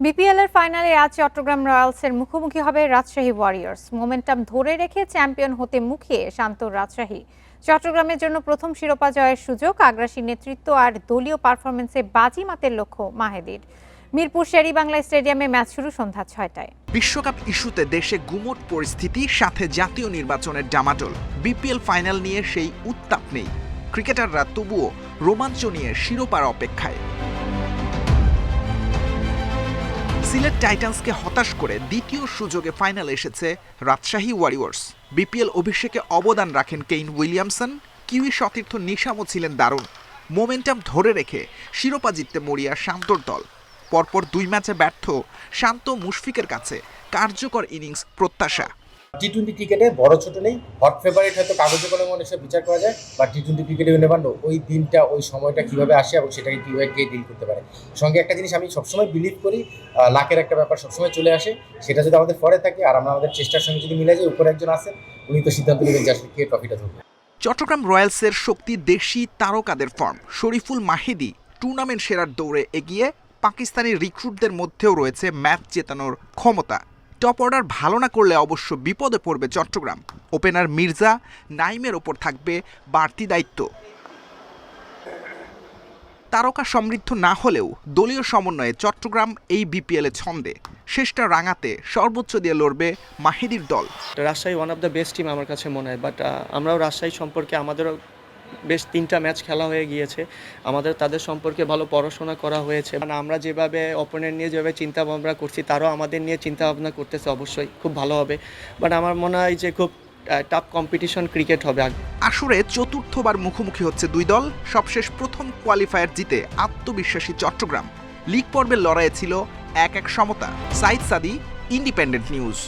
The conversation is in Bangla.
বিপিএল এর ফাইনালে আজ চট্টগ্রাম রয়্যালসের মুখোমুখি হবে রাজশাহী ওয়ারিয়র্স। মোমেন্টাম ধরে রেখে চ্যাম্পিয়ন হতে মুখিয়ে শান্ত রাজশাহী। চট্টগ্রামের জন্য প্রথম শিরোপা জয়ের সুযোগ, আগ্রাসী নেতৃত্ব আর দলীয় পারফরমেন্সে বাজিমাতের লক্ষ্য মাহেদীর। মিরপুর শেরেবাংলা স্টেডিয়ামে ম্যাচ শুরু সন্ধ্যা 6টায়। বিশ্বকাপ ইস্যুতে দেশে গুমোট পরিস্থিতি, সাথে জাতীয় নির্বাচনের ডামাডোল। বিপিএল ফাইনাল নিয়ে সেই উত্তাপ নেই, ক্রিকেটাররা তবুও রোমাঞ্চ নিয়ে শিরোপার অপেক্ষায়। সিলেট টাইটান্সকে হতাশ করে দ্বিতীয় সুযোগে ফাইনালে এসেছে রাজশাহী ওয়ারিয়র্স। বিপিএল অভিষেকে অবদান রাখেন কেইন উইলিয়ামসন, কিউই সতীর্থ নিশামও ছিলেন দারুণ। মোমেন্টাম ধরে রেখে শিরোপা জিততে মরিয়া শান্তর দল। পরপর 2 ম্যাচে ব্যর্থ শান্ত মুশফিকের কাছে কার্যকর ইনিংস প্রত্যাশা। টি-20 ক্রিকেটে বড় ছোট নেই, হট ফেভারিট হয়তো কাগজে কলমে মনে সব বিচার করা যায়, বা টি-20 ক্রিকেটে নেবার ওই দিনটা ওই সময়টা কিভাবে আসে এবং সেটাকে কীভাবে কে ডিল করতে পারে। সঙ্গে একটা জিনিস আমি সবসময় বিলিভ করি, লাকের একটা ব্যাপার সবসময় চলে আসে। সেটা যদি আমাদের পরে থাকে আর আমরা আমাদের চেষ্টার সঙ্গে যদি মিলে যাই, উপরে একজন আছেন, উনি তো সিদ্ধান্ত নেবেন যে আসলে কে ট্রফিটা ধরবে। চট্টগ্রাম রয়্যালসের শক্তি দেশি তারকাদের ফর্ম। শরীফুল মাহেদী টুর্নামেন্ট সেরার দৌড়ে এগিয়ে, পাকিস্তানি রিক্রুটদের মধ্যেও রয়েছে ম্যাচ জেতানোর ক্ষমতা। টপ অর্ডার ভালো না করলে অবশ্য বিপদে পড়বে চট্টগ্রাম। ওপেনার মির্জা নাইমের ওপর থাকবে বাড়তি দায়িত্ব। তারকা সমৃদ্ধ না হলেও দলীয় সমন্বয়ে চট্টগ্রাম এই বিপিএলে ছন্দে। শেষটা রাঙাতে সর্বোচ্চ দিয়ে লড়বে মাহেদীর দল। Rajshahi one of the best team আমার কাছে মনে হয়, বাট আমরাও রাজশাহী সম্পর্কে আমাদেরও বেশ 3টা ম্যাচ খেলা হয়ে গিয়েছে, আমাদের তাদের সম্পর্কে ভালো পড়াশোনা করা হয়েছে। মানে আমরা যেভাবে অপোনেন্ট নিয়ে যেভাবে চিন্তা ভাবনা করছি, তারাও আমাদের নিয়ে চিন্তা ভাবনা করতেছে, অবশ্যই খুব ভালো হবে। বাট আমার মনে হয় যে খুব টাফ কম্পিটিশন ক্রিকেট হবে। আসরে চতুর্থবার মুখোমুখি হচ্ছে দুই দল। সবশেষ প্রথম কোয়ালিফায়ার জিতে আত্মবিশ্বাসী চট্টগ্রাম। লিগ পর্বের লড়াইয়ে ছিল 1-1 সমতা। সাইদ সাদি, ইন্ডিপেন্ডেন্ট নিউজ।